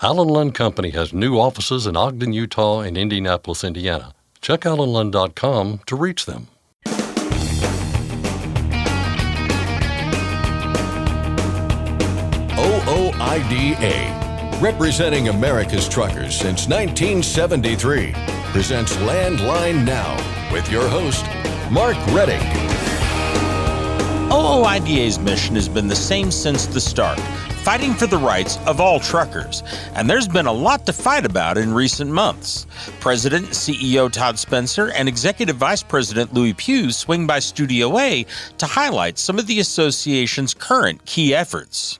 Allen Lund Company has new offices in Ogden, Utah and Indianapolis, Indiana. Check allenlund.com to reach them. OOIDA, representing America's truckers since 1973, presents Landline Now with your host, Mark Reddick. OOIDA's mission has been the same since the start, fighting for the rights of all truckers. And there's been a lot to fight about in recent months. President and CEO Todd Spencer and Executive Vice President Lewie Pugh swing by Studio A to highlight some of the association's current key efforts.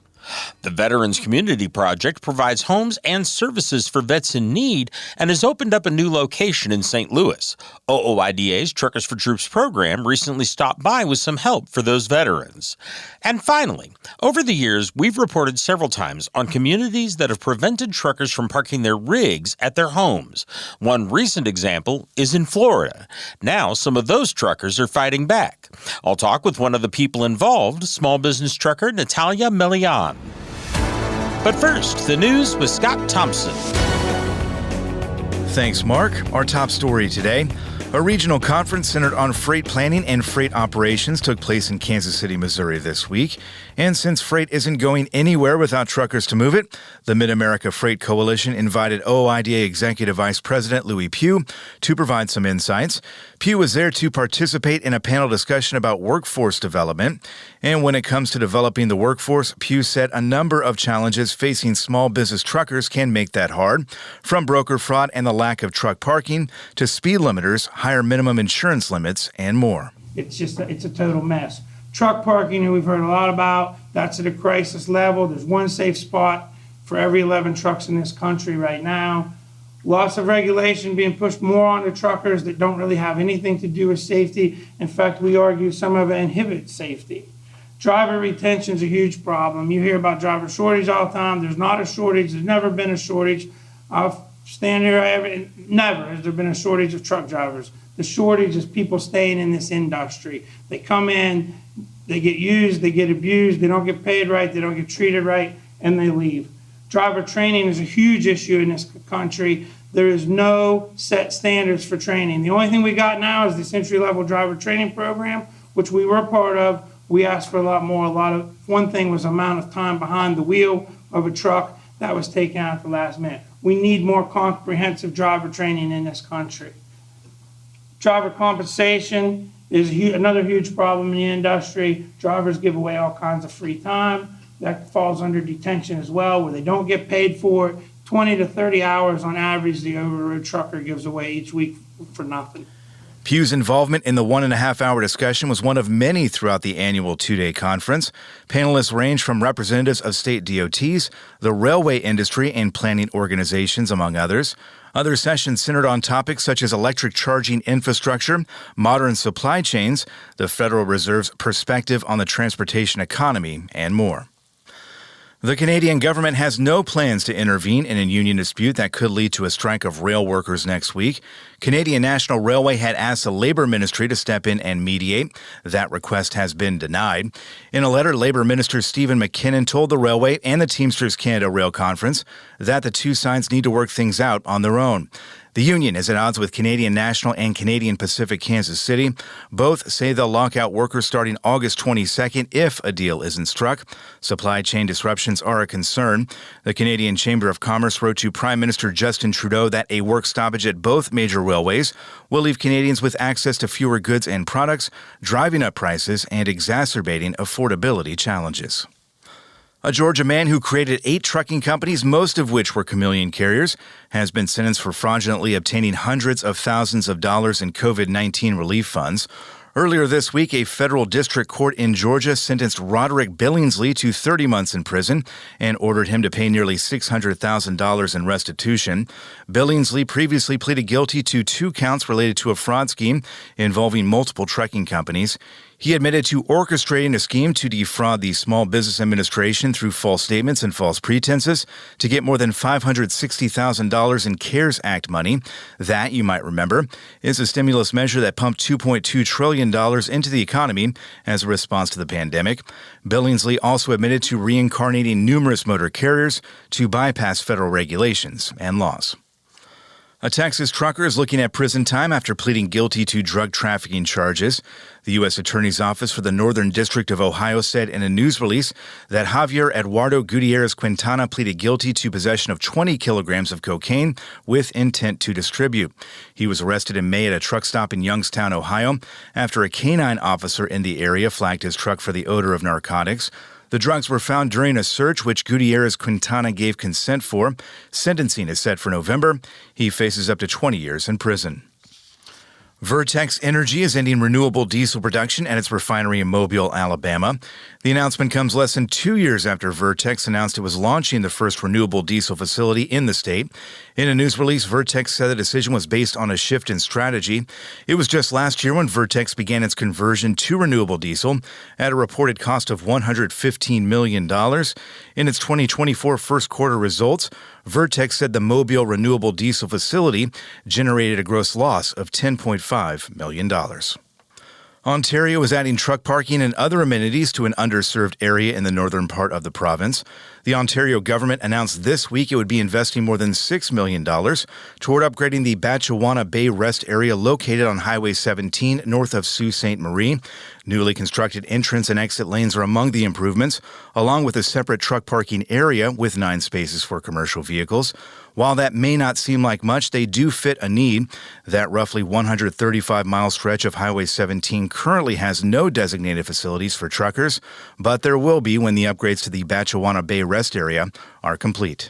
The Veterans Community Project provides homes and services for vets in need and has opened up a new location in St. Louis. OOIDA's Truckers for Troops program recently stopped by with some help for those veterans. And finally, over the years, we've reported several times on communities that have prevented truckers from parking their rigs at their homes. One recent example is in Florida. Now, some of those truckers are fighting back. I'll talk with one of the people involved, small business trucker Natalia Melian. But first, the news with Scott Thompson. Thanks, Mark. Our top story today. A regional conference centered on freight planning and freight operations took place in Kansas City, Missouri this week. And since freight isn't going anywhere without truckers to move it, the Mid-America Freight Coalition invited OOIDA Executive Vice President Lewie Pugh to provide some insights. Pugh was there to participate in a panel discussion about workforce development. And when it comes to developing the workforce, Pugh said a number of challenges facing small business truckers can make that hard, from broker fraud and the lack of truck parking to speed limiters, higher minimum insurance limits, and more. It's a total mess. Truck parking, we've heard a lot about, that's at a crisis level. There's one safe spot for every 11 trucks in this country right now. Lots of regulation being pushed more onto truckers that don't really have anything to do with safety. In fact, we argue some of it inhibits safety. Driver retention is a huge problem. You hear about driver shortage all the time. There's not a shortage. There's never been a shortage. I'll stand here, never has there been a shortage of truck drivers. The shortage is people staying in this industry. They come in, they get used, they get abused, they don't get paid right, they don't get treated right, and they leave. Driver training is a huge issue in this country. There is no set standards for training. The only thing we got now is this entry-level driver training program, which we were part of. We asked for a lot more. One thing was amount of time behind the wheel of a truck. That was taken out at the last minute. We need more comprehensive driver training in this country. Driver compensation is another huge problem in the industry. Drivers give away all kinds of free time. That falls under detention as well, where they don't get paid for it. 20 to 30 hours on average the over-the-road trucker gives away each week for nothing. Pugh's involvement in the 1.5-hour discussion was one of many throughout the annual two-day conference. Panelists range from representatives of state DOTs, the railway industry, and planning organizations, among others. Other sessions centered on topics such as electric charging infrastructure, modern supply chains, the Federal Reserve's perspective on the transportation economy, and more. The Canadian government has no plans to intervene in a union dispute that could lead to a strike of rail workers next week. Canadian National Railway had asked the Labour Ministry to step in and mediate. That request has been denied. In a letter, Labour Minister Stephen McKinnon told the Railway and the Teamsters Canada Rail Conference that the two sides need to work things out on their own. The union is at odds with Canadian National and Canadian Pacific Kansas City. Both say they'll lock out workers starting August 22nd if a deal isn't struck. Supply chain disruptions are a concern. The Canadian Chamber of Commerce wrote to Prime Minister Justin Trudeau that a work stoppage at both major railways will leave Canadians with access to fewer goods and products, driving up prices and exacerbating affordability challenges. A Georgia man who created 8 trucking companies, most of which were chameleon carriers, has been sentenced for fraudulently obtaining hundreds of thousands of dollars in COVID-19 relief funds. Earlier this week, a federal district court in Georgia sentenced Roderick Billingsley to 30 months in prison and ordered him to pay nearly $600,000 in restitution. Billingsley previously pleaded guilty to 2 counts related to a fraud scheme involving multiple trucking companies. He admitted to orchestrating a scheme to defraud the Small Business Administration through false statements and false pretenses to get more than $560,000 in CARES Act money. That, you might remember, is a stimulus measure that pumped $2.2 trillion into the economy as a response to the pandemic. Billingsley also admitted to reincarnating numerous motor carriers to bypass federal regulations and laws. A Texas trucker is looking at prison time after pleading guilty to drug trafficking charges. The U.S. Attorney's Office for the Northern District of Ohio said in a news release that Javier Eduardo Gutierrez Quintana pleaded guilty to possession of 20 kilograms of cocaine with intent to distribute. He was arrested in May at a truck stop in Youngstown, Ohio, after a canine officer in the area flagged his truck for the odor of narcotics. The drugs were found during a search which Gutierrez Quintana gave consent for. Sentencing is set for November. He faces up to 20 years in prison. Vertex Energy is ending renewable diesel production at its refinery in Mobile, Alabama. The announcement comes less than 2 years after Vertex announced it was launching the first renewable diesel facility in the state. In a news release, Vertex said the decision was based on a shift in strategy. It was just last year when Vertex began its conversion to renewable diesel at a reported cost of $115 million. In its 2024 first quarter results, Vertex said the Mobile renewable diesel facility generated a gross loss of $10.5 million. Ontario is adding truck parking and other amenities to an underserved area in the northern part of the province. The Ontario government announced this week it would be investing more than $6 million toward upgrading the Batchewana Bay Rest area located on Highway 17 north of Sault Ste. Marie. Newly constructed entrance and exit lanes are among the improvements, along with a separate truck parking area with 9 spaces for commercial vehicles. While that may not seem like much, they do fit a need. That roughly 135-mile stretch of Highway 17 currently has no designated facilities for truckers, but there will be when the upgrades to the Batchewana Bay Rest area are complete.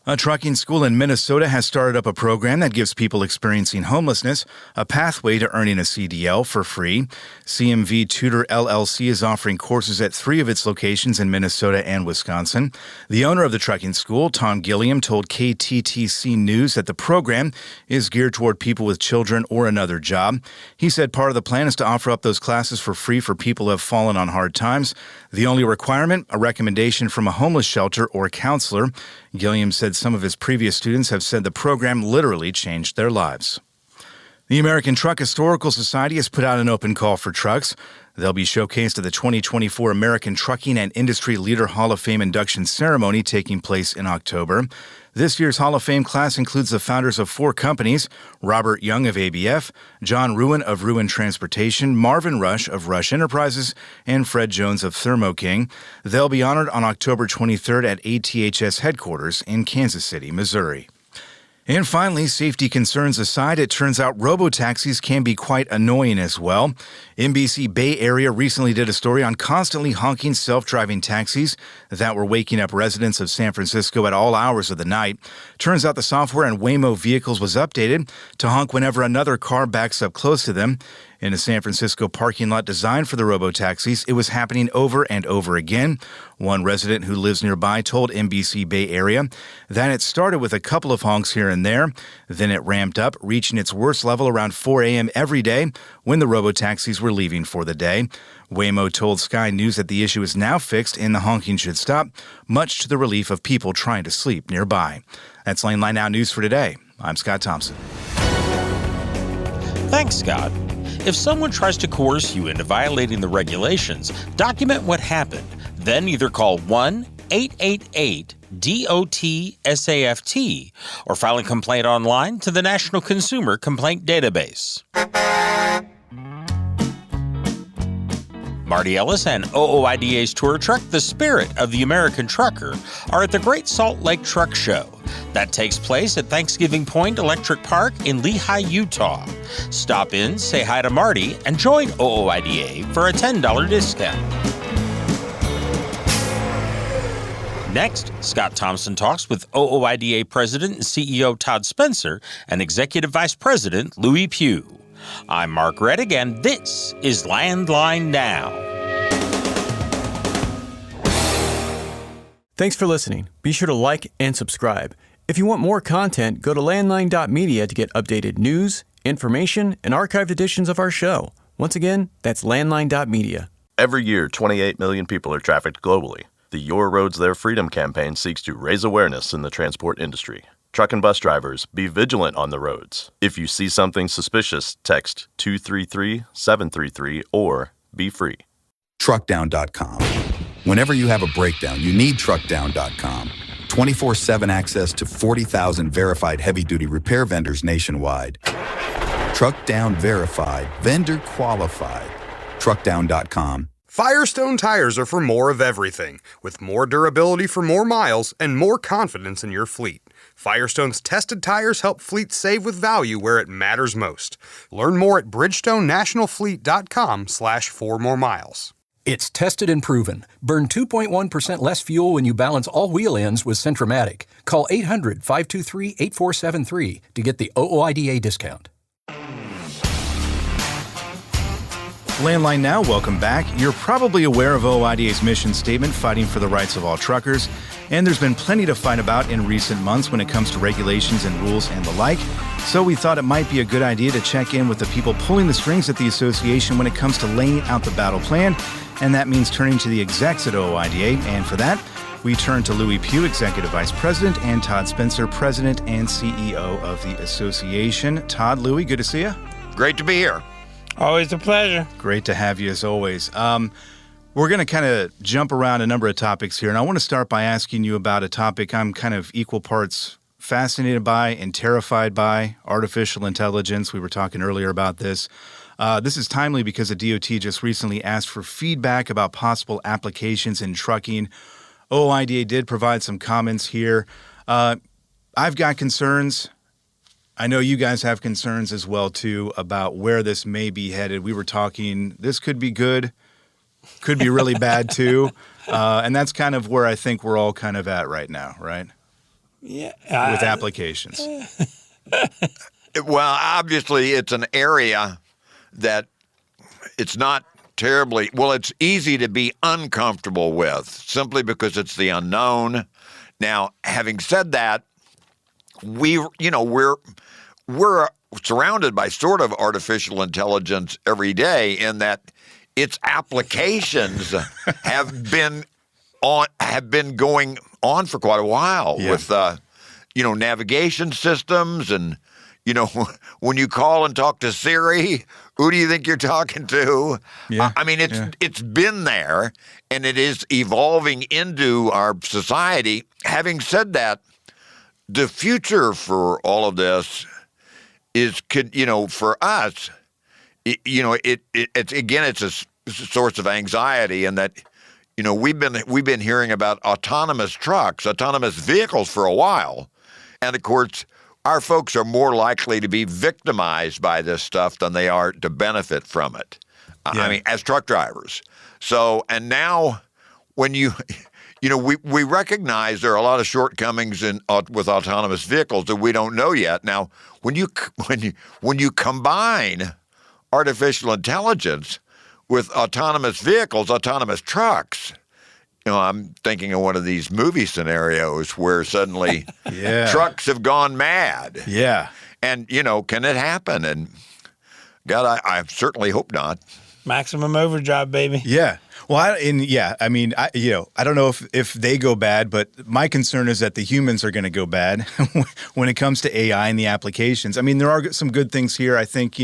A trucking school in Minnesota has started up a program that gives people experiencing homelessness a pathway to earning a CDL for free. CMV Tutor LLC is offering courses at 3 of its locations in Minnesota and Wisconsin. The owner of the trucking school, Tom Gilliam, told KTTC News that the program is geared toward people with children or another job. He said part of the plan is to offer up those classes for free for people who have fallen on hard times. The only requirement, a recommendation from a homeless shelter or counselor. Gilliam said some of his previous students have said the program literally changed their lives. The American Truck Historical Society has put out an open call for trucks. They'll be showcased at the 2024 American Trucking and Industry Leader Hall of Fame induction ceremony taking place in October. This year's Hall of Fame class includes the founders of 4 companies, Robert Young of ABF, John Ruin of Ruin Transportation, Marvin Rush of Rush Enterprises, and Fred Jones of Thermo King. They'll be honored on October 23rd at ATHS headquarters in Kansas City, Missouri. And finally, safety concerns aside, it turns out robo-taxis can be quite annoying as well. NBC Bay Area recently did a story on constantly honking self-driving taxis that were waking up residents of San Francisco at all hours of the night. Turns out the software in Waymo vehicles was updated to honk whenever another car backs up close to them. In a San Francisco parking lot designed for the robo-taxis, it was happening over and over again. One resident who lives nearby told NBC Bay Area that it started with a couple of honks here and there. Then it ramped up, reaching its worst level around 4 a.m. every day when the robo-taxis were leaving for the day. Waymo told Sky News that the issue is now fixed and the honking should stop, much to the relief of people trying to sleep nearby. That's Lane Line Now News for today. I'm Scott Thompson. Thanks, Scott. If someone tries to coerce you into violating the regulations, document what happened. Then either call 1-888-DOT-SAFT or file a complaint online to the National Consumer Complaint Database. Marty Ellis and OOIDA's tour truck, The Spirit of the American Trucker, are at the Great Salt Lake Truck Show. That takes place at Thanksgiving Point Electric Park in Lehi, Utah. Stop in, say hi to Marty, and join OOIDA for a $10 discount. Next, Scott Thompson talks with OOIDA President and CEO Todd Spencer and Executive Vice President Lewie Pugh. I'm Mark Reddick, and this is Landline Now. Thanks for listening. Be sure to like and subscribe. If you want more content, go to landline.media to get updated news, information, and archived editions of our show. Once again, that's landline.media. Every year, 28 million people are trafficked globally. The Your Roads, Their Freedom campaign seeks to raise awareness in the transport industry. Truck and bus drivers, be vigilant on the roads. If you see something suspicious, text 233-733 or be free. Truckdown.com. Whenever you have a breakdown, you need Truckdown.com. 24/7 access to 40,000 verified heavy-duty repair vendors nationwide. Truckdown verified, vendor qualified. Truckdown.com. Firestone tires are for more of everything, with more durability for more miles and more confidence in your fleet. Firestone's tested tires help fleets save with value where it matters most. Learn more at bridgestonenationalfleet.com/4moremiles. It's tested and proven. Burn 2.1% less fuel when you balance all wheel ends with Centromatic. Call 800-523-8473 to get the OOIDA discount. Landline Now, welcome back. You're probably aware of OOIDA's mission statement, fighting for the rights of all truckers, and there's been plenty to fight about in recent months when it comes to regulations and rules and the like. So we thought it might be a good idea to check in with the people pulling the strings at the association when it comes to laying out the battle plan, and that means turning to the execs at OOIDA, and for that, we turn to Lewie Pugh, Executive Vice President, and Todd Spencer, President and CEO of the association. Todd, Lewie, good to see you. Great to be here. Always a pleasure. Great to have you as always. We're going to kind of jump around a number of topics here, and I want to start by asking you about a topic I'm kind of equal parts fascinated by and terrified by, artificial intelligence. We were talking earlier about this. This is timely because the DOT just recently asked for feedback about possible applications in trucking. OOIDA did provide some comments here. I've got concerns. I know you guys have concerns as well, too, about where this may be headed. We were talking, this could be good, could be really bad, too. And that's kind of where I think we're all kind of at right now, right? Yeah. With applications. Well, obviously, it's an area that it's not terribly, well, it's easy to be uncomfortable with simply because it's the unknown. Now, having said that, we're surrounded by sort of artificial intelligence every day in that its applications have been going on for quite a while with navigation systems and when you call and talk to Siri, who do you think you're talking to? Yeah. I mean, it's been there and it is evolving into our society. Having said that, the future for all of this is, for us, it's a source of anxiety in that, we've been hearing about autonomous trucks, autonomous vehicles for a while, and of course, our folks are more likely to be victimized by this stuff than they are to benefit from it. I mean, as truck drivers. So, and now, when we recognize there are a lot of shortcomings with autonomous vehicles that we don't know yet. Now, when you combine artificial intelligence with autonomous vehicles, autonomous trucks, I'm thinking of one of these movie scenarios where suddenly trucks have gone mad. Yeah. And, can it happen? And God, I certainly hope not. Maximum overdrive, baby. Yeah. Well, I don't know if they go bad, but my concern is that the humans are going to go bad when it comes to AI and the applications. I mean, there are some good things here, I think,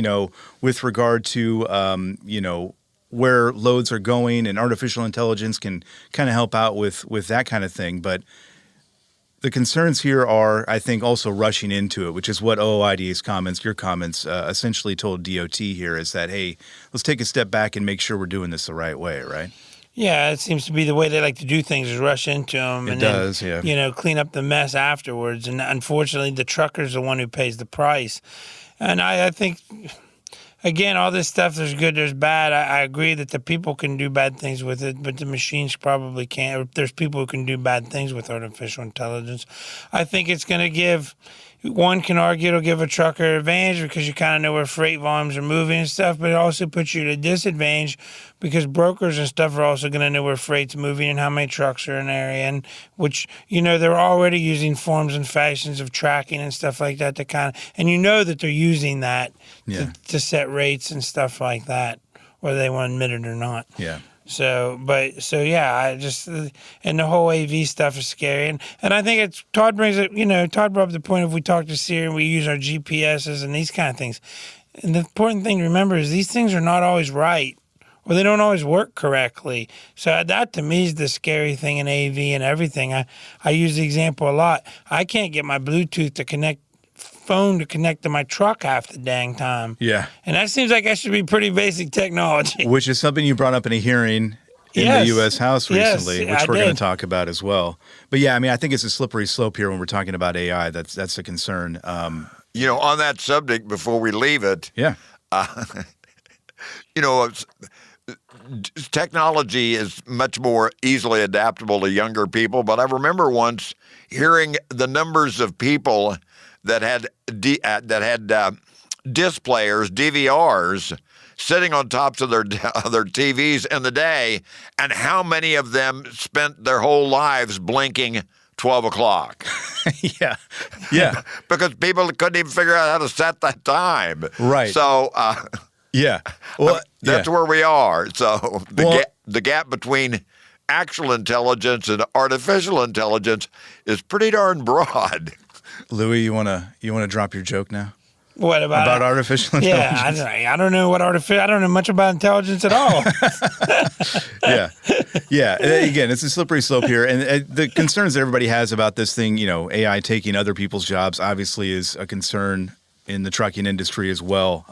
with regard to, where loads are going, and artificial intelligence can kind of help out with that kind of thing. But the concerns here are, I think, also rushing into it, which is what OOIDA's comments, your comments, essentially told DOT here, is that, hey, let's take a step back and make sure we're doing this the right way, right? Yeah, it seems to be the way they like to do things, is rush into them. It does, yeah. Clean up the mess afterwards. And unfortunately, the trucker's the one who pays the price. And I think, again, all this stuff, there's good, there's bad. I agree that the people can do bad things with it, but the machines probably can't. There's people who can do bad things with artificial intelligence. I think it's going to give, one can argue it'll give a trucker an advantage because you kind of know where freight volumes are moving and stuff, but it also puts you at a disadvantage because brokers and stuff are also going to know where freight's moving and how many trucks are in an area, and which, they're already using forms and fashions of tracking and stuff like that to kind of, and that they're using that to set rates and stuff like that. whether they want to admit it or not. Yeah. So yeah, I just, and the whole AV stuff is scary. And I think it's, Todd brings it, Todd brought up the point, if we talk to Siri and we use our GPSs and these kind of things. And the important thing to remember is these things are not always right, or they don't always work correctly. So that to me is the scary thing in AV and everything. I use the example a lot. I can't get my Bluetooth phone to connect to my truck half the dang time. Yeah. And that seems like that should be pretty basic technology. Which is something you brought up in a hearing in the U.S. House recently, which we're going to talk about as well. But yeah, I mean, I think it's a slippery slope here when we're talking about AI. That's a concern. On that subject, before we leave it, technology is much more easily adaptable to younger people. But I remember once hearing the numbers of people that had disc players, DVRs, sitting on tops of their TVs in the day, and how many of them spent their whole lives blinking 12 o'clock. Yeah. Because people couldn't even figure out how to set that time. Right. So, yeah. Well, that's where we are. So the gap between actual intelligence and artificial intelligence is pretty darn broad. Lewie, you wanna drop your joke now? What about artificial intelligence? Yeah, I don't know I don't know much about intelligence at all. Yeah. Again, it's a slippery slope here, and the concerns that everybody has about this thing, AI taking other people's jobs, obviously is a concern in the trucking industry as well.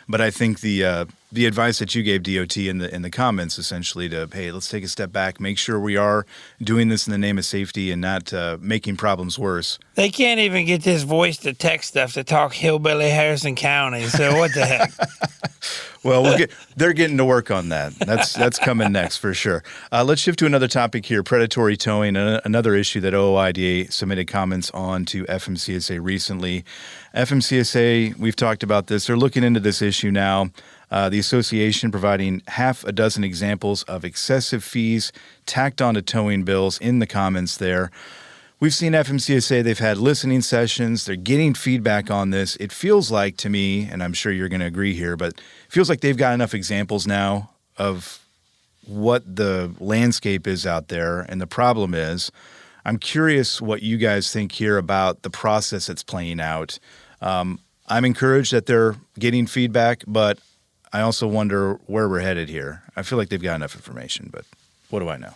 But I think the advice that you gave DOT in the comments, essentially, to, hey, let's take a step back, make sure we are doing this in the name of safety and not making problems worse. They can't even get this voice to text stuff to talk hillbilly Harrison County. So what the heck? Well, they're getting to work on that. That's coming next for sure. Let's shift to another topic here, predatory towing, another issue that OOIDA submitted comments on to FMCSA recently. FMCSA, we've talked about this. They're looking into this issue now. The association providing half a dozen examples of excessive fees tacked onto towing bills in the comments there. We've seen FMCSA, they've had listening sessions, they're getting feedback on this. It feels like to me, and I'm sure you're going to agree here, but it feels like they've got enough examples now of what the landscape is out there and the problem is. I'm curious what you guys think here about the process that's playing out. I'm encouraged that they're getting feedback, but I also wonder where we're headed here. I feel like they've got enough information, but what do I know?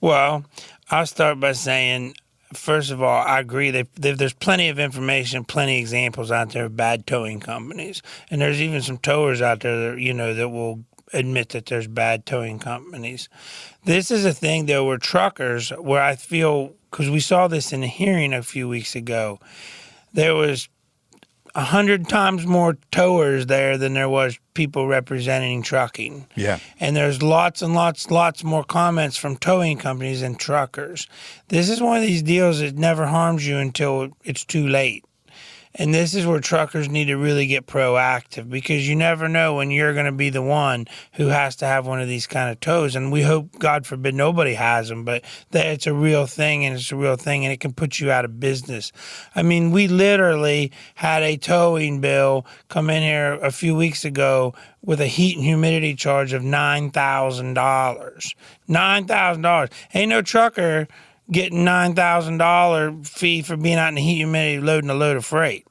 Well, I'll start by saying, first of all, I agree. There's plenty of information, plenty of examples out there of bad towing companies. And there's even some towers out there that, that will admit that there's bad towing companies. This is a thing, though, where truckers, where I feel, because we saw this in a hearing a few weeks ago, there was 100 times more towers there than there was people representing trucking. Yeah. And there's lots and lots more comments from towing companies than truckers. This is one of these deals that never harms you until it's too late. And this is where truckers need to really get proactive, because you never know when you're going to be the one who has to have one of these kind of tows. And we hope, God forbid, nobody has them, but that it's a real thing, and it can put you out of business. I mean, we literally had a towing bill come in here a few weeks ago with a heat and humidity charge of $9,000. $9,000. Ain't no trucker getting $9,000 fee for being out in the heat and humidity loading a load of freight.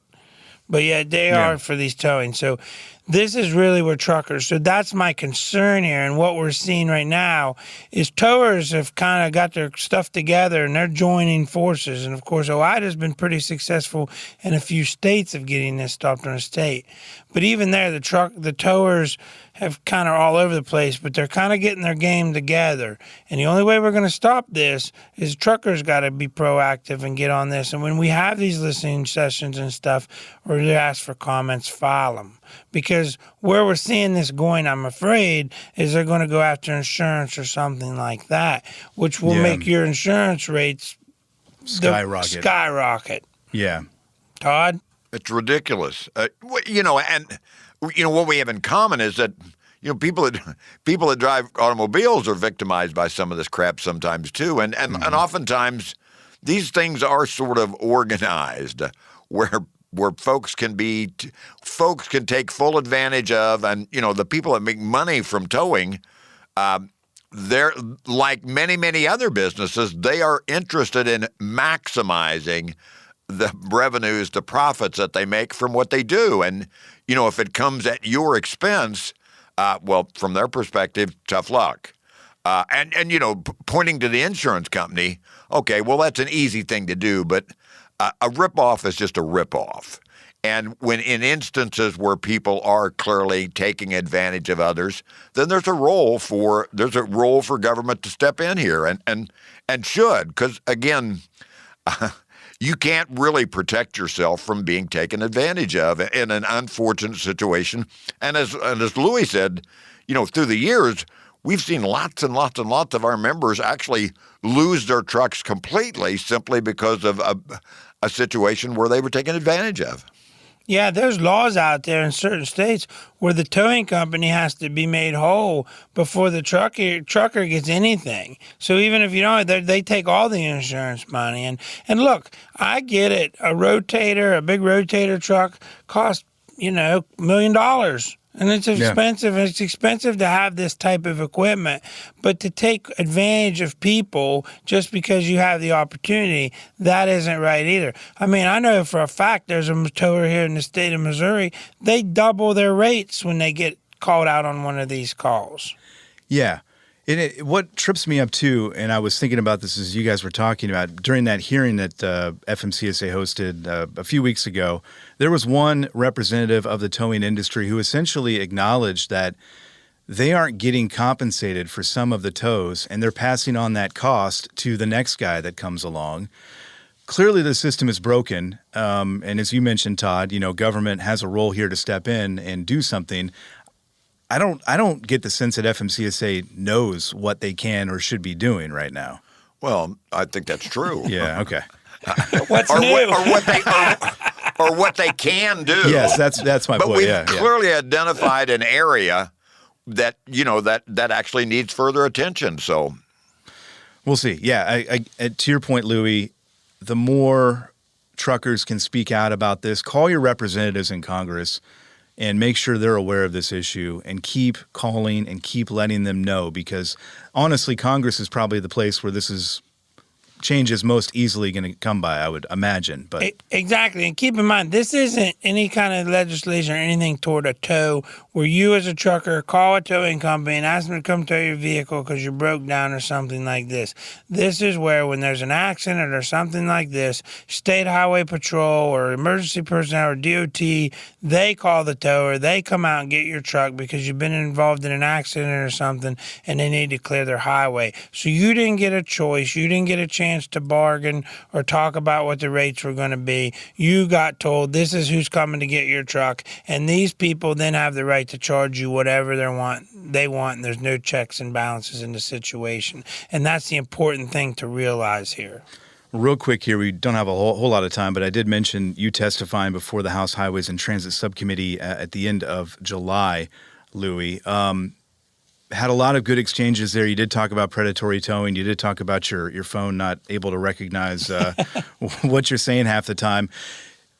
But yet they are for these towing. So this is really where truckers, so that's my concern here. And what we're seeing right now is towers have kind of got their stuff together and they're joining forces. And of course, OOIDA has been pretty successful in a few states of getting this stopped on a state. But even there, the towers have kind of all over the place, but they're kind of getting their game together. And the only way we're going to stop this is truckers got to be proactive and get on this. And when we have these listening sessions and stuff, or they ask for comments, file them. Because where we're seeing this going, I'm afraid, is they're going to go after insurance or something like that, which will make your insurance rates skyrocket. Yeah. Todd? It's ridiculous. And what we have in common is that people that drive automobiles are victimized by some of this crap sometimes too, and oftentimes these things are sort of organized where where folks can take full advantage of, and the people that make money from towing, they're like many other businesses. They are interested in maximizing the revenues, the profits that they make from what they do, and if it comes at your expense, well, from their perspective, tough luck. And pointing to the insurance company, okay, well, that's an easy thing to do, but a ripoff is just a ripoff. And when in instances where people are clearly taking advantage of others, then there's a role for government to step in here and should, because again, you can't really protect yourself from being taken advantage of in an unfortunate situation. And as Lewie said, through the years, we've seen lots and lots and lots of our members actually lose their trucks completely simply because of a situation where they were taken advantage of. Yeah, there's laws out there in certain states where the towing company has to be made whole before the trucker gets anything. So even if you don't, they take all the insurance money. And look, I get it. A big rotator truck costs, $1 million. And it's expensive. Yeah. It's expensive to have this type of equipment. But to take advantage of people just because you have the opportunity, that isn't right either. I mean, I know for a fact there's a tower here in the state of Missouri. They double their rates when they get called out on one of these calls. Yeah. What trips me up too, and I was thinking about this as you guys were talking about, during that hearing that FMCSA hosted a few weeks ago, there was one representative of the towing industry who essentially acknowledged that they aren't getting compensated for some of the tows, and they're passing on that cost to the next guy that comes along. Clearly, the system is broken, and as you mentioned, Todd, government has a role here to step in and do something. I don't get the sense that FMCSA knows what they can or should be doing right now. Well, I think that's true. Yeah. Okay. What's new? Or what they can do. Yes, that's my point. But we've clearly identified an area that that actually needs further attention. So we'll see. Yeah. To your point, Lewie, the more truckers can speak out about this, call your representatives in Congress and make sure they're aware of this issue and keep calling and keep letting them know, because honestly, Congress is probably the place where change is most easily going to come by, I would imagine. But exactly. And keep in mind, this isn't any kind of legislation or anything toward a tow where you as a trucker call a towing company and ask them to come tow your vehicle because you broke down or something like this. This is where when there's an accident or something like this, State Highway Patrol or emergency personnel or DOT, they call the tower. They come out and get your truck because you've been involved in an accident or something and they need to clear their highway. So you didn't get a choice. You didn't get a chance to bargain or talk about what the rates were going to be. You got told this is who's coming to get your truck, and these people then have the right to charge you whatever they want, and there's no checks and balances in the situation. And that's the important thing to realize here. Real quick here, we don't have a whole lot of time, but I did mention you testifying before the House Highways and Transit Subcommittee at the end of July, Lewie. Had a lot of good exchanges there. You did talk about predatory towing. You did talk about your phone not able to recognize what you're saying half the time.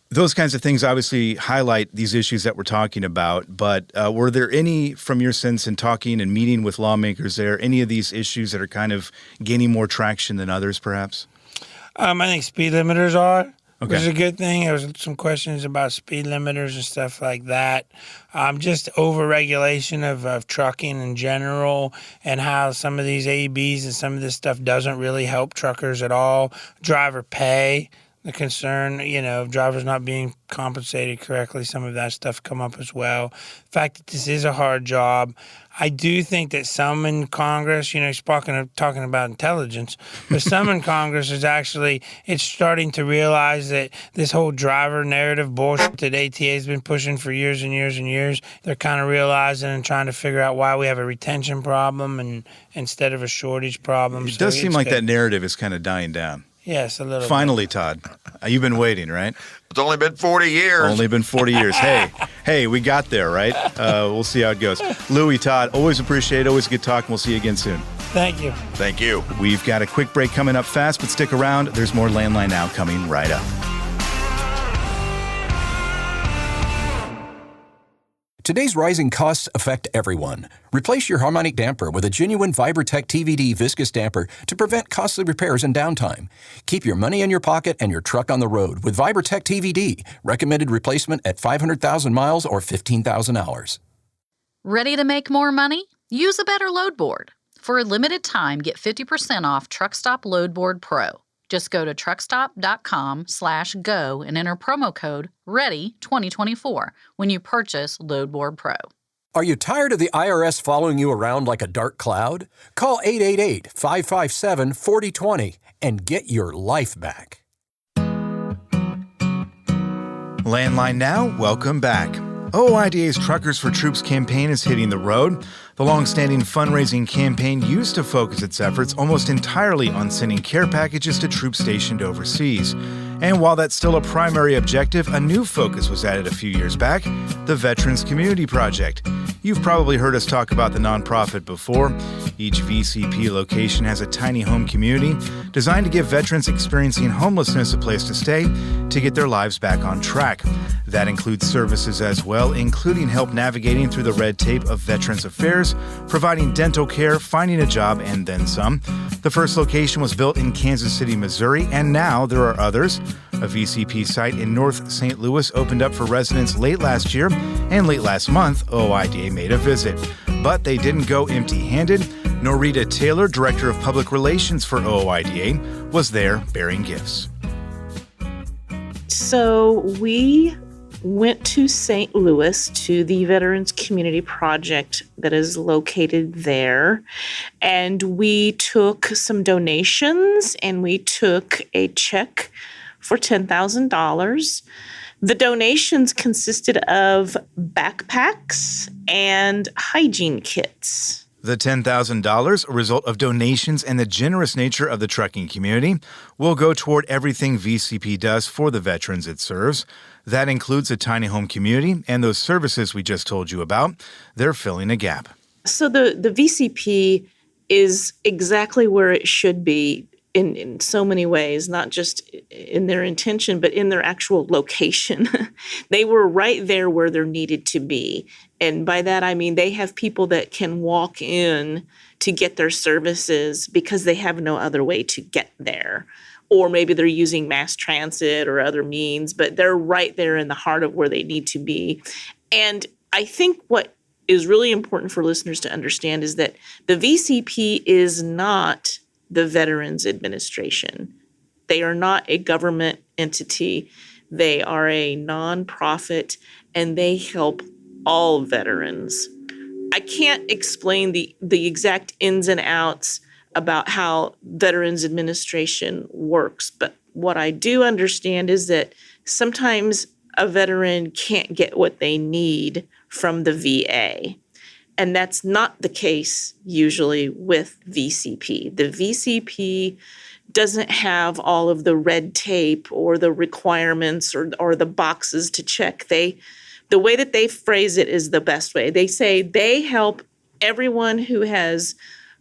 Those kinds of things obviously highlight these issues that we're talking about. But were there any, from your sense in talking and meeting with lawmakers there, any of these issues that are kind of gaining more traction than others, perhaps? I think speed limiters are. Okay. Which is a good thing. There was some questions about speed limiters and stuff like that. Just over-regulation of trucking in general and how some of these ABs and some of this stuff doesn't really help truckers at all. Driver pay, the concern, of drivers not being compensated correctly, some of that stuff come up as well. The fact that this is a hard job. I do think that some in Congress, talking about intelligence, but some in Congress it's starting to realize that this whole driver narrative bullshit that ATA has been pushing for years and years and years, they're kind of realizing and trying to figure out why we have a retention problem and instead of a shortage problem. It does seem like that narrative is kind of dying down. Yes, a little bit. Finally, Todd. You've been waiting, right? It's only been 40 years. Only been 40 years. Hey, we got there, right? We'll see how it goes. Lewie, Todd, always appreciate it. Always a good talk. We'll see you again soon. Thank you. Thank you. We've got a quick break coming up fast, but stick around. There's more Landline Now coming right up. Today's rising costs affect everyone. Replace your harmonic damper with a genuine Vibratech TVD viscous damper to prevent costly repairs and downtime. Keep your money in your pocket and your truck on the road with Vibratech TVD. Recommended replacement at 500,000 miles or 15,000 hours. Ready to make more money? Use a better load board. For a limited time, get 50% off TruckStop Load Board Pro. Just go to truckstop.com/go and enter promo code READY2024 when you purchase Load Board Pro. Are you tired of the IRS following you around like a dark cloud? Call 888-557-4020 and get your life back. Landline now, welcome back. OOIDA's Truckers for Troops campaign is hitting the road. The long-standing fundraising campaign used to focus its efforts almost entirely on sending care packages to troops stationed overseas. And while that's still a primary objective, a new focus was added a few years back, the Veterans Community Project. You've probably heard us talk about the nonprofit before. Each VCP location has a tiny home community designed to give veterans experiencing homelessness a place to stay to get their lives back on track. That includes services as well, including help navigating through the red tape of Veterans Affairs, providing dental care, finding a job, and then some. The first location was built in Kansas City, Missouri, and now there are others. A VCP site in North St. Louis opened up for residents late last year, and late last month, OOIDA made a visit. But they didn't go empty-handed. Norita Taylor, Director of Public Relations for OOIDA, was there bearing gifts. So we went to St. Louis to the Veterans Community Project that is located there. And we took some donations and we took a check for $10,000. The donations consisted of backpacks and hygiene kits. The $10,000, a result of donations and the generous nature of the trucking community, will go toward everything VCP does for the veterans it serves. That includes a tiny home community and those services we just told you about. They're filling a gap. So the VCP is exactly where it should be in so many ways, not just in their intention, but in their actual location. They were right there where they're needed to be. And by that, I mean they have people that can walk in to get their services because they have no other way to get there. Or maybe they're using mass transit or other means, but they're right there in the heart of where they need to be. And I think what is really important for listeners to understand is that the VCP is not the Veterans Administration. They are not a government entity. They are a nonprofit, and they help all veterans. I can't explain the exact ins and outs about how Veterans Administration works, but what I do understand is that sometimes a veteran can't get what they need from the VA. And that's not the case usually with VCP. The VCP doesn't have all of the red tape or the requirements or the boxes to check. The way that they phrase it is the best way. They say they help everyone who has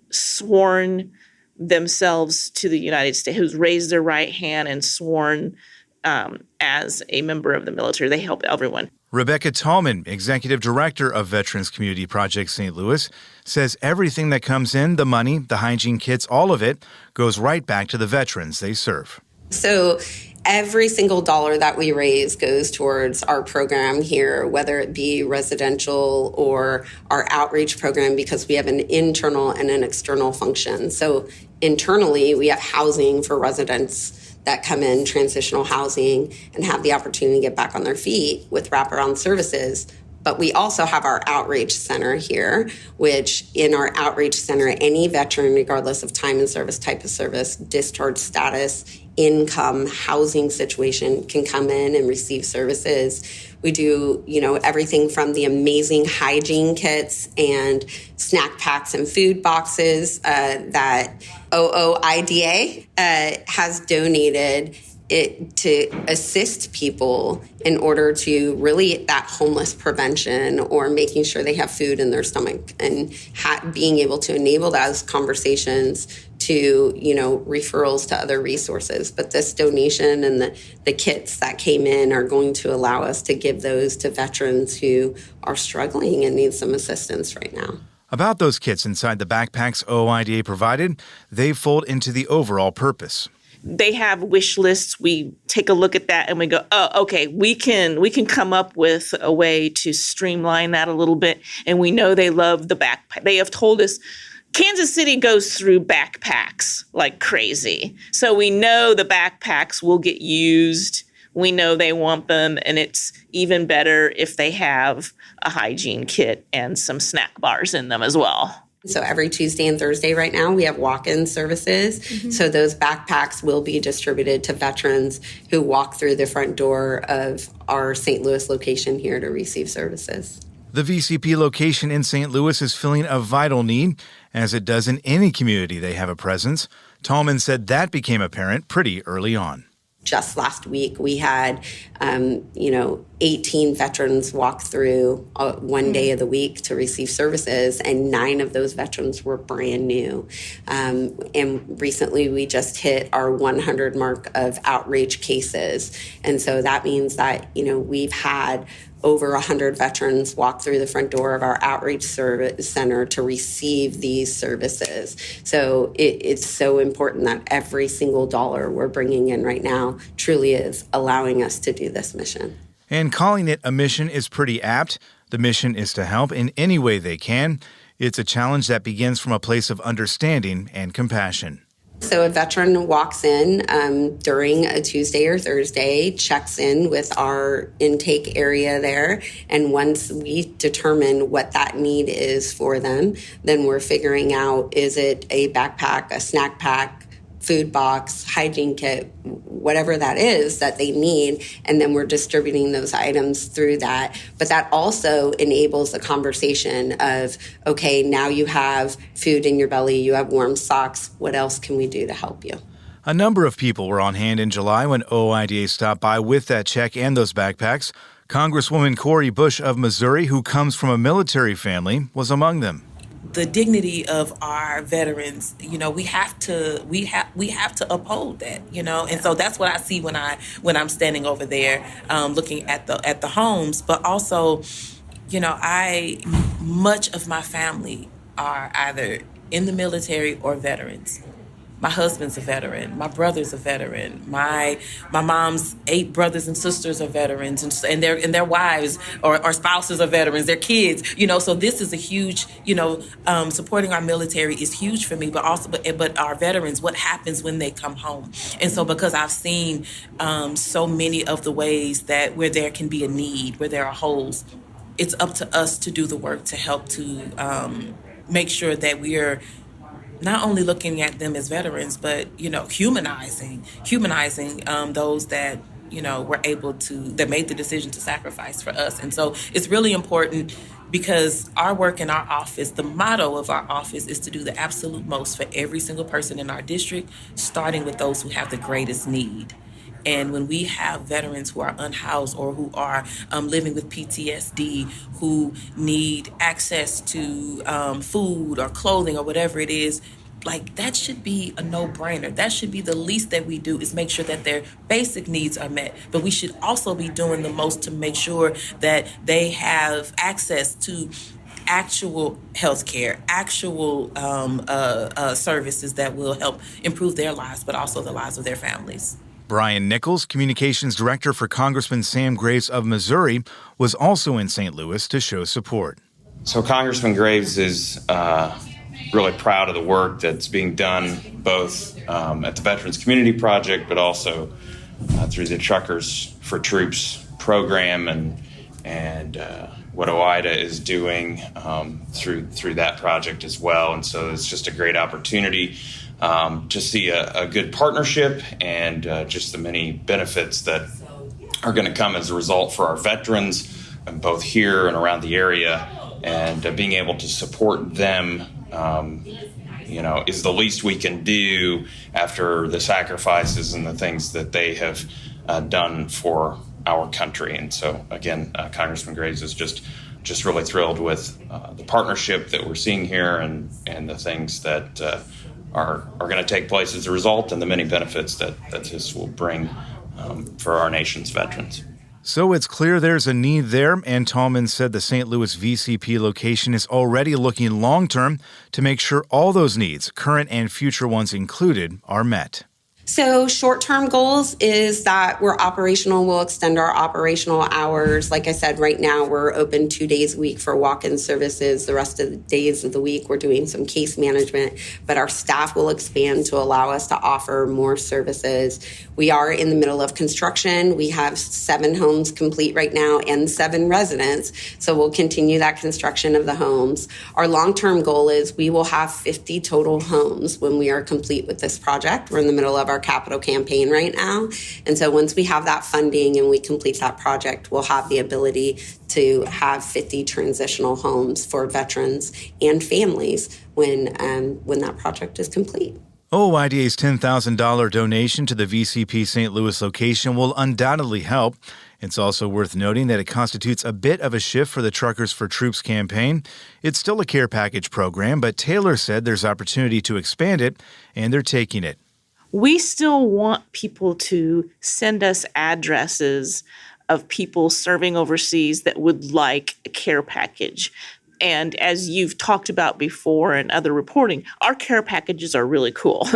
sworn themselves to the United States, who's raised their right hand and sworn as a member of the military. They help everyone. Rebecca Tallman, Executive Director of Veterans Community Project St. Louis, says everything that comes in, the money, the hygiene kits, all of it, goes right back to the veterans they serve. So every single dollar that we raise goes towards our program here, whether it be residential or our outreach program, because we have an internal and an external function. So internally, we have housing for residents that come in, transitional housing, and have the opportunity to get back on their feet with wraparound services. But we also have our outreach center here, which in our outreach center, any veteran, regardless of time and service, type of service, discharge status, income, housing situation, can come in and receive services. We do, everything from the amazing hygiene kits and snack packs and food boxes that OOIDA has donated it to assist people in order to really that homeless prevention or making sure they have food in their stomach and being able to enable those conversations to, referrals to other resources. But this donation and the kits that came in are going to allow us to give those to veterans who are struggling and need some assistance right now. About those kits inside the backpacks OOIDA provided, they fold into the overall purpose. They have wish lists. We take a look at that and we go, oh, okay, we can come up with a way to streamline that a little bit. And we know they love the backpack. They have told us Kansas City goes through backpacks like crazy. So we know the backpacks will get used. We know they want them, and it's even better if they have a hygiene kit and some snack bars in them as well. So every Tuesday and Thursday right now, we have walk-in services. Mm-hmm. So those backpacks will be distributed to veterans who walk through the front door of our St. Louis location here to receive services. The VCP location in St. Louis is filling a vital need, as it does in any community they have a presence. Tallman said that became apparent pretty early on. Just last week, we had, 18 veterans walk through one day of the week to receive services, and 9 of those veterans were brand new. And recently, we just hit our 100 mark of outreach cases. And so that means that, we've had over 100 veterans walk through the front door of our outreach service center to receive these services. So it's so important that every single dollar we're bringing in right now truly is allowing us to do this mission. And calling it a mission is pretty apt. The mission is to help in any way they can. It's a challenge that begins from a place of understanding and compassion. So a veteran walks in during a Tuesday or Thursday, checks in with our intake area there, and once we determine what that need is for them, then we're figuring out, is it a backpack, a snack pack, food box, hygiene kit, whatever that is that they need, and then we're distributing those items through that. But that also enables a conversation of, okay, now you have food in your belly, you have warm socks, what else can we do to help you? A number of people were on hand in July when OOIDA stopped by with that check and those backpacks. Congresswoman Cori Bush of Missouri, who comes from a military family, was among them. The dignity of our veterans, we have to uphold that, and so that's what I see when I'm standing over there, looking at the homes. But also, much of my family are either in the military or veterans. My husband's a veteran. My brother's a veteran. My mom's 8 brothers and sisters are veterans, and their wives or spouses are veterans. Their kids, So this is a huge, supporting our military is huge for me. But our veterans, what happens when they come home? And so because I've seen so many of the ways that where there can be a need, where there are holes, it's up to us to do the work to help to make sure that we are not only looking at them as veterans, but, humanizing those that, were able to, that made the decision to sacrifice for us. And so it's really important because our work in our office, the motto of our office is to do the absolute most for every single person in our district, starting with those who have the greatest need. And when we have veterans who are unhoused or who are living with PTSD, who need access to food or clothing or whatever it is, that should be a no-brainer. That should be the least that we do, is make sure that their basic needs are met. But we should also be doing the most to make sure that they have access to actual health care, actual services that will help improve their lives, but also the lives of their families. Brian Nichols, Communications Director for Congressman Sam Graves of Missouri, was also in St. Louis to show support. So Congressman Graves is really proud of the work that's being done both at the Veterans Community Project, but also through the Truckers for Troops program and what OOIDA is doing through that project as well. And so it's just a great opportunity to see a good partnership and just the many benefits that are going to come as a result for our veterans, both here and around the area, and being able to support them, is the least we can do after the sacrifices and the things that they have done for our country. And so, again, Congressman Graves is just really thrilled with the partnership that we're seeing here and the things that are going to take place as a result, and the many benefits that this will bring for our nation's veterans. So it's clear there's a need there, and Tallman said the St. Louis VCP location is already looking long-term to make sure all those needs, current and future ones included, are met. So short-term goals is that we're operational. We'll extend our operational hours. Like I said, right now we're open 2 days a week for walk-in services. The rest of the days of the week we're doing some case management, but our staff will expand to allow us to offer more services. We are in the middle of construction. We have 7 homes complete right now and 7 residents. So we'll continue that construction of the homes. Our long-term goal is we will have 50 total homes when we are complete with this project. We're in the middle of our capital campaign right now. And so once we have that funding and we complete that project, we'll have the ability to have 50 transitional homes for veterans and families when that project is complete. OOIDA's $10,000 donation to the VCP St. Louis location will undoubtedly help. It's also worth noting that it constitutes a bit of a shift for the Truckers for Troops campaign. It's still a care package program, but Taylor said there's opportunity to expand it, and they're taking it. We still want people to send us addresses of people serving overseas that would like a care package. And as you've talked about before in other reporting, our care packages are really cool.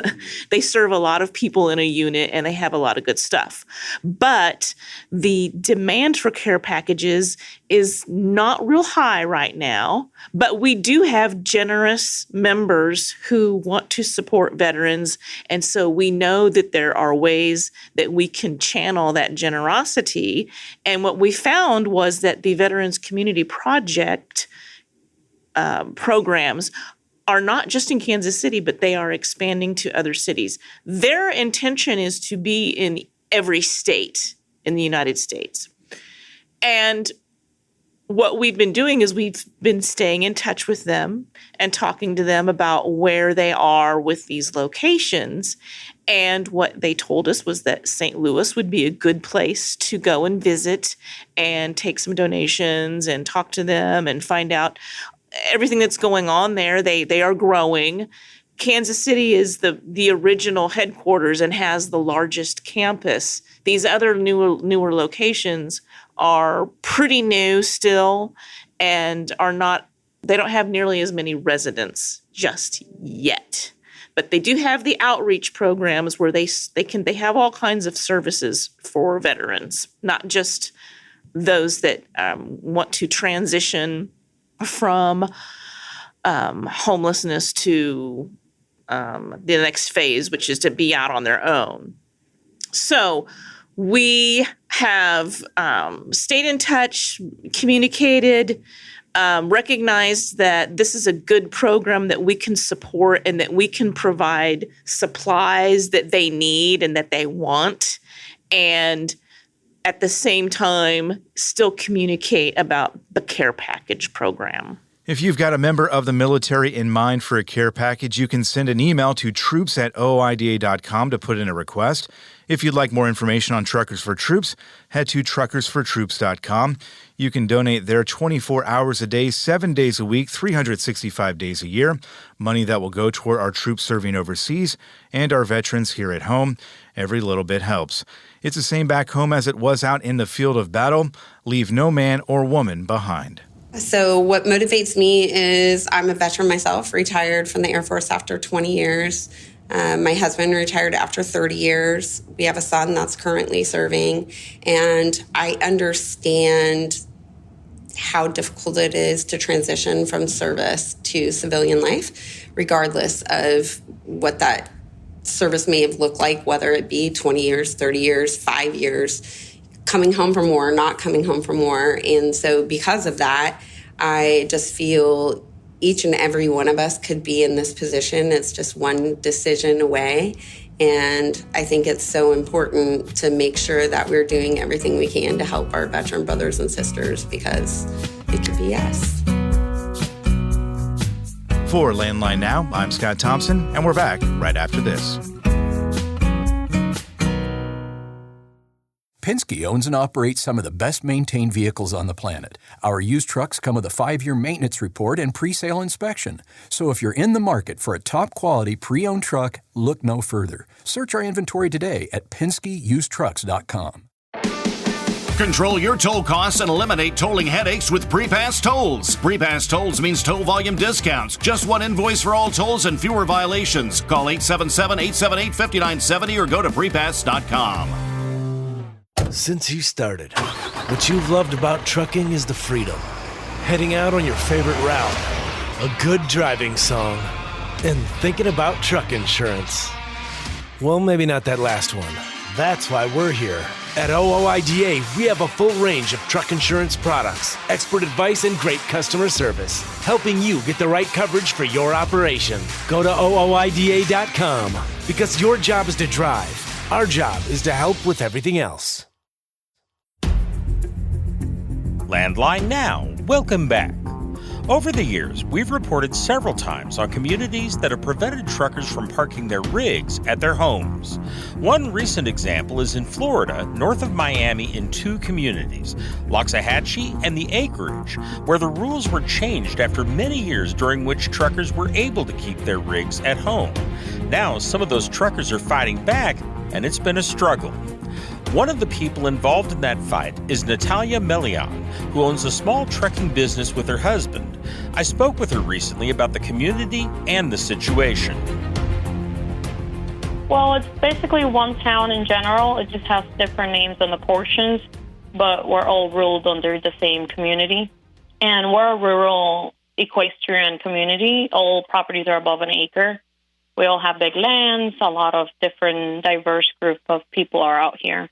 They serve a lot of people in a unit and they have a lot of good stuff. But the demand for care packages is not real high right now. But we do have generous members who want to support veterans. And so we know that there are ways that we can channel that generosity. And what we found was that the Veterans Community Project programs are not just in Kansas City, but they are expanding to other cities. Their intention is to be in every state in the United States. And what we've been doing is we've been staying in touch with them and talking to them about where they are with these locations. And what they told us was that St. Louis would be a good place to go and visit and take some donations and talk to them and find out everything that's going on there. They are growing. Kansas City is the original headquarters and has the largest campus. These other newer locations are pretty new still and they don't have nearly as many residents just yet. But they do have the outreach programs where they have all kinds of services for veterans, not just those that want to transition from homelessness to the next phase, which is to be out on their own. So we have stayed in touch, communicated, recognized that this is a good program that we can support and that we can provide supplies that they need and that they want, and at the same time still communicate about the care package program. If you've got a member of the military in mind for a care package, you can send an email to troops@ooida.com to put in a request. If you'd like more information on Truckers for Troops, head to truckersfortroops.com. You can donate there 24 hours a day, 7 days a week, 365 days a year. Money that will go toward our troops serving overseas and our veterans here at home. Every little bit helps. It's the same back home as it was out in the field of battle. Leave no man or woman behind. So what motivates me is I'm a veteran myself, retired from the Air Force after 20 years. My husband retired after 30 years. We have a son that's currently serving. And I understand how difficult it is to transition from service to civilian life, regardless of what that service may have looked like, whether it be 20 years, 30 years, 5 years, coming home for more, not coming home for more. And so because of that, I just feel each and every one of us could be in this position. It's just one decision away. And I think it's so important to make sure that we're doing everything we can to help our veteran brothers and sisters, because it could be us. For Landline Now, I'm Scott Thompson, and we're back right after this. Penske owns and operates some of the best-maintained vehicles on the planet. Our used trucks come with a 5-year maintenance report and pre-sale inspection. So if you're in the market for a top-quality pre-owned truck, look no further. Search our inventory today at PenskeUsedTrucks.com. Control your toll costs and eliminate tolling headaches with Prepass Tolls. Prepass Tolls means toll volume discounts. Just one invoice for all tolls and fewer violations. Call 877-878-5970 or go to Prepass.com. Since you started, what you've loved about trucking is the freedom. Heading out on your favorite route, a good driving song, and thinking about truck insurance. Well, maybe not that last one. That's why we're here. At OOIDA, we have a full range of truck insurance products, expert advice, and great customer service, helping you get the right coverage for your operation. Go to OOIDA.com because your job is to drive. Our job is to help with everything else. Landline Now, welcome back. Over the years, we've reported several times on communities that have prevented truckers from parking their rigs at their homes. One recent example is in Florida, north of Miami, in 2 communities, Loxahatchee and the Acreage, where the rules were changed after many years during which truckers were able to keep their rigs at home. Now, some of those truckers are fighting back, and it's been a struggle. One of the people involved in that fight is Natalia Melian, who owns a small trucking business with her husband. I spoke with her recently about the community and the situation. Well, it's basically one town in general. It just has different names on the portions, but we're all ruled under the same community. And we're a rural equestrian community. All properties are above an acre. We all have big lands. A lot of different diverse group of people are out here.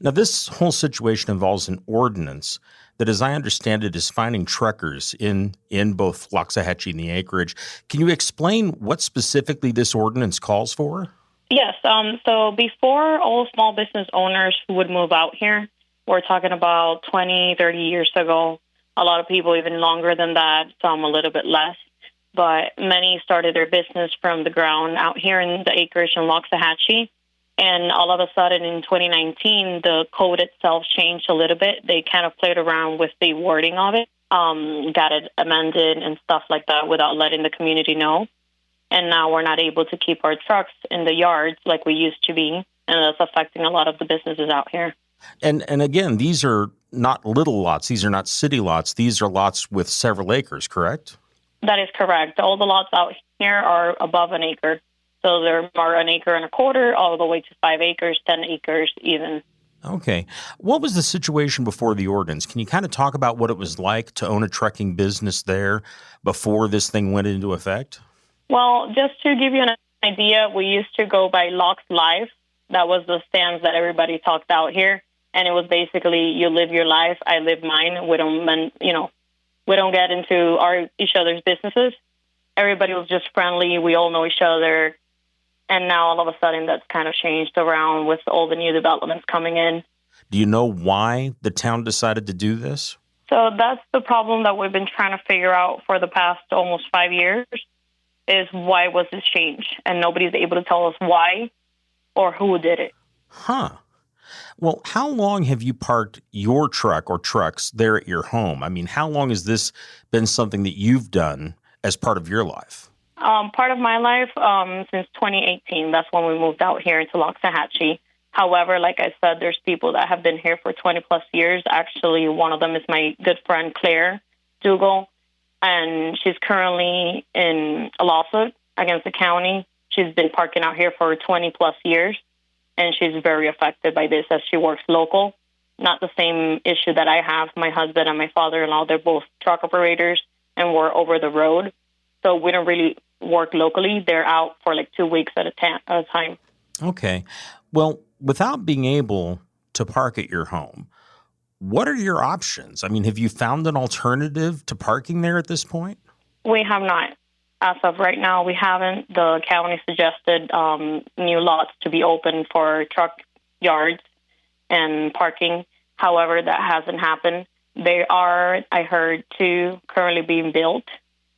Now, this whole situation involves an ordinance that, as I understand it, is fining truckers in both Loxahatchee and the Acreage. Can you explain what specifically this ordinance calls for? Yes. So before, all small business owners would move out here, we're talking about 20, 30 years ago. A lot of people even longer than that, some a little bit less. But many started their business from the ground out here in the Acreage and Loxahatchee. And all of a sudden in 2019, the code itself changed a little bit. They kind of played around with the wording of it, got it amended and stuff like that without letting the community know. And now we're not able to keep our trucks in the yards like we used to be. And that's affecting a lot of the businesses out here. And again, these are not little lots. These are not city lots. These are lots with several acres, correct? That is correct. All the lots out here are above an acre. So there are 1.25 acres all the way to 5 acres, 10 acres even. Okay. What was the situation before the ordinance? Can you kind of talk about what it was like to own a trucking business there before this thing went into effect? Well, just to give you an idea, we used to go by Lox Life. That was the stance that everybody talked out here. And it was basically, you live your life, I live mine. We don't get into each other's businesses. Everybody was just friendly. We all know each other. And now all of a sudden that's kind of changed around with all the new developments coming in. Do you know why the town decided to do this? So that's the problem that we've been trying to figure out for the past almost 5 years, is why was this change? And nobody's able to tell us why or who did it. Huh. Well, how long have you parked your truck or trucks there at your home? I mean, how long has this been something that you've done as part of your life? Part of my life, since 2018, that's when we moved out here into Loxahatchee. However, like I said, there's people that have been here for 20 plus years. Actually, one of them is my good friend, Claire Dougal, and she's currently in a lawsuit against the county. She's been parking out here for 20 plus years, and she's very affected by this as she works local. Not the same issue that I have. My husband and my father-in-law, they're both truck operators, and we're over the road. So we don't really work locally. They're out for like 2 weeks at a time. Okay. Well, without being able to park at your home, what are your options? I mean, have you found an alternative to parking there at this point? We have not. As of right now, we haven't. The county suggested new lots to be open for truck yards and parking. However, that hasn't happened. They are, I heard, 2 currently being built.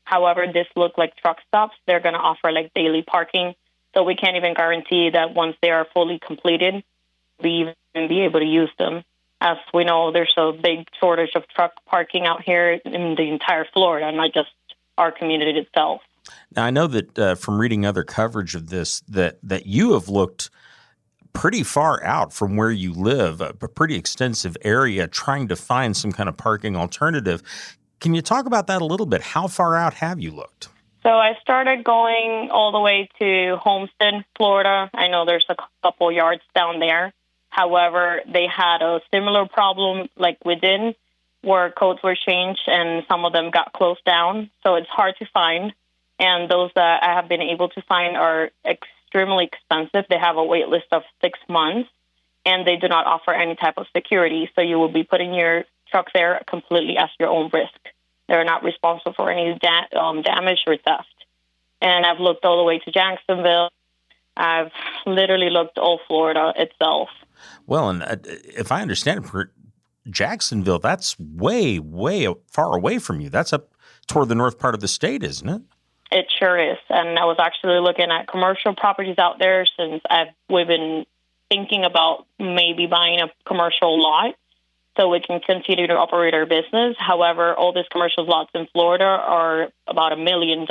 However, this look like truck stops. They're going to offer like daily parking. So we can't even guarantee that once they are fully completed, we'll be and be able to use them. As we know, there's a big shortage of truck parking out here in the entire Florida, not just our community itself. Now, I know that from reading other coverage of this, that you have looked pretty far out from where you live, a pretty extensive area, trying to find some kind of parking alternative. Can you talk about that a little bit? How far out have you looked? So I started going all the way to Homestead, Florida. I know there's a couple yards down there. However, they had a similar problem like within, where codes were changed and some of them got closed down. So it's hard to find. And those that I have been able to find are extremely expensive. They have a wait list of 6 months, and they do not offer any type of security. So you will be putting your truck there completely at your own risk. They're not responsible for any damage or theft. And I've looked all the way to Jacksonville. I've literally looked all Florida itself. Well, and if I understand it, Jacksonville, that's way, way far away from you. That's up toward the north part of the state, isn't it? It sure is. And I was actually looking at commercial properties out there since we've been thinking about maybe buying a commercial lot so we can continue to operate our business. However, all these commercial lots in Florida are about $1 million.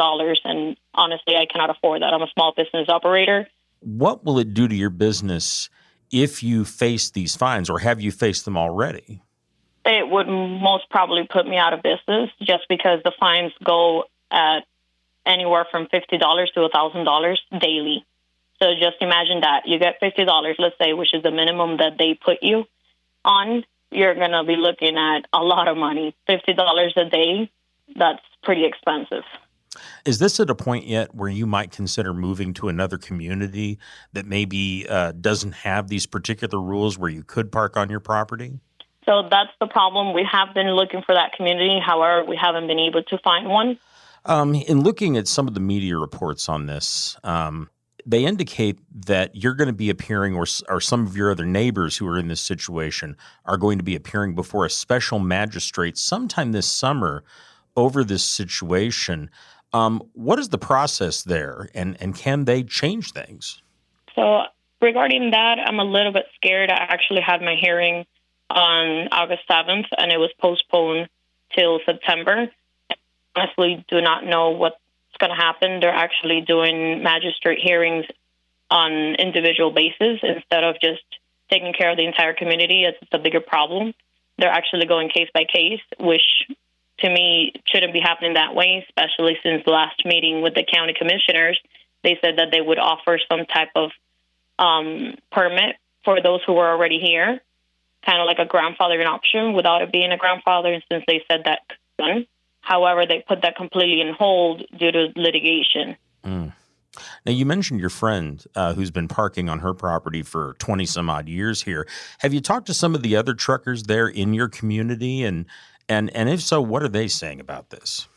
And honestly, I cannot afford that. I'm a small business operator. What will it do to your business if you face these fines, or have you faced them already? It would most probably put me out of business just because the fines go at anywhere from $50 to $1,000 daily. So just imagine that. You get $50, let's say, which is the minimum that they put you on. You're going to be looking at a lot of money. $50 a day, that's pretty expensive. Is this at a point yet where you might consider moving to another community that maybe doesn't have these particular rules where you could park on your property? So that's the problem. We have been looking for that community. However, we haven't been able to find one. In looking at some of the media reports on this, they indicate that you're going to be appearing, or some of your other neighbors who are in this situation are going to be appearing before a special magistrate sometime this summer over this situation. What is the process there, and can they change things? So regarding that, I'm a little bit scared. I actually had my hearing on August 7th, and it was postponed till September. I honestly do not know what's going to happen. They're actually doing magistrate hearings on individual basis instead of just taking care of the entire community. It's a bigger problem. They're actually going case by case, which to me shouldn't be happening that way, especially since the last meeting with the county commissioners, they said that they would offer some type of permit for those who were already here, kind of like a grandfathering option without it being a grandfather, and since they said that couldn't. However, they put that completely on hold due to litigation. Now, you mentioned your friend who's been parking on her property for 20 some odd years here. Have you talked to some of the other truckers there in your community? And if so, what are they saying about this?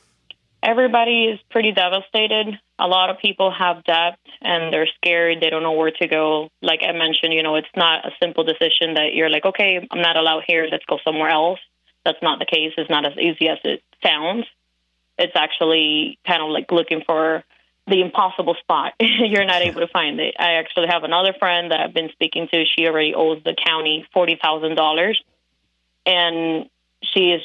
Everybody is pretty devastated. A lot of people have debt and they're scared. They don't know where to go. Like I mentioned, it's not a simple decision that you're like, okay, I'm not allowed here. Let's go somewhere else. That's not the case. It's not as easy as it sounds. It's actually kind of like looking for the impossible spot. You're not able to find it. I actually have another friend that I've been speaking to. She already owes the county $40,000, and she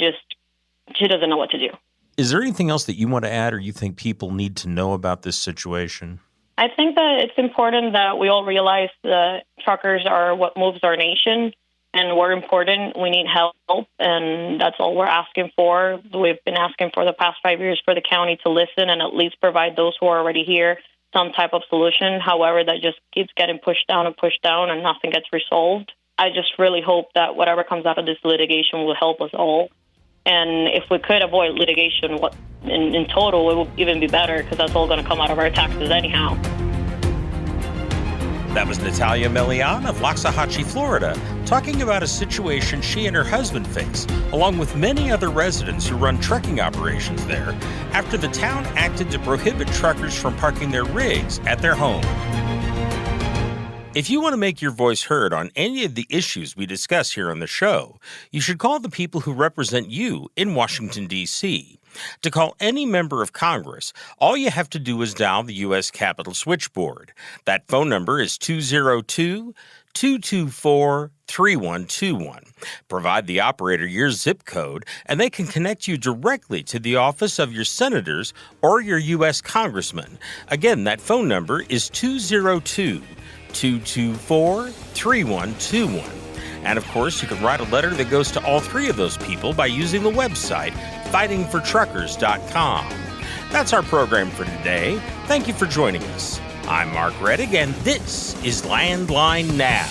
doesn't know what to do. Is there anything else that you want to add, or you think people need to know about this situation? I think that it's important that we all realize that truckers are what moves our nation, and we're important. We need help, and that's all we're asking for. We've been asking for the past 5 years for the county to listen and at least provide those who are already here some type of solution. However, that just keeps getting pushed down and nothing gets resolved. I just really hope that whatever comes out of this litigation will help us all. And if we could avoid litigation in total, it would even be better, because that's all going to come out of our taxes anyhow. That was Natalia Melian of Loxahatchee, Florida, talking about a situation she and her husband face, along with many other residents who run trucking operations there, after the town acted to prohibit truckers from parking their rigs at their home. If you want to make your voice heard on any of the issues we discuss here on the show, you should call the people who represent you in Washington, D.C. To call any member of Congress, all you have to do is dial the U.S. Capitol switchboard. That phone number is 224-3121. Provide the operator your zip code, and they can connect you directly to the office of your senators or your U.S. congressman. Again, that phone number is 202-224-3121. And of course, you can write a letter that goes to all three of those people by using the website fightingfortruckers.com. That's our program for today. Thank you for joining us. I'm Mark Reddick, and this is Landline Now.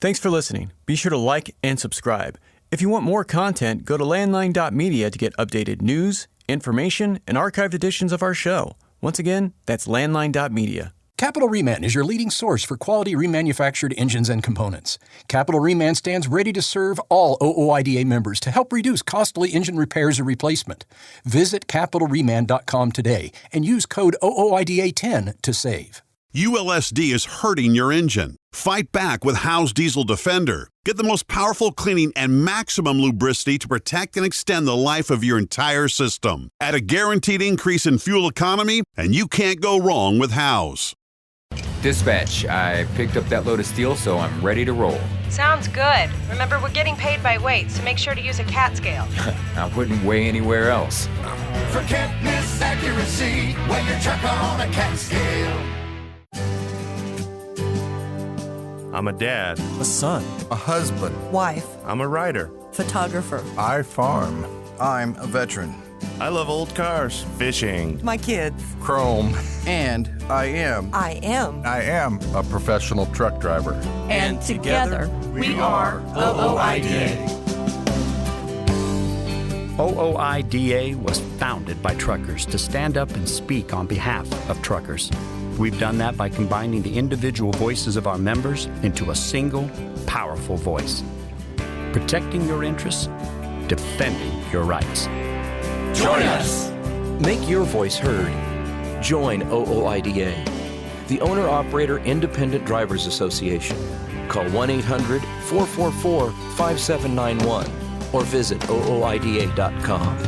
Thanks for listening. Be sure to like and subscribe. If you want more content, go to landline.media to get updated news, information, and archived editions of our show. Once again, that's landline.media. Capital Reman is your leading source for quality remanufactured engines and components. Capital Reman stands ready to serve all OOIDA members to help reduce costly engine repairs or replacement. Visit capitalreman.com today and use code OOIDA10 to save. ULSD is hurting your engine. Fight back with Howe's Diesel Defender. Get the most powerful cleaning and maximum lubricity to protect and extend the life of your entire system. At a guaranteed increase in fuel economy, and you can't go wrong with Howe's. Dispatch, I picked up that load of steel, so I'm ready to roll. Sounds good. Remember, we're getting paid by weight, so make sure to use a CAT scale. I wouldn't weigh anywhere else. Forget-less accuracy when you're truck on a CAT scale. I'm a dad. A son. A husband. Wife. I'm a writer. Photographer. I farm. I'm a veteran. I love old cars. Fishing. My kids. Chrome. And I am a professional truck driver. And together, we are OOIDA. OOIDA was founded by truckers to stand up and speak on behalf of truckers. We've done that by combining the individual voices of our members into a single, powerful voice. Protecting your interests, defending your rights. Join us. Make your voice heard. Join OOIDA, the Owner-Operator Independent Drivers Association. Call 1-800-444-5791 or visit OOIDA.com.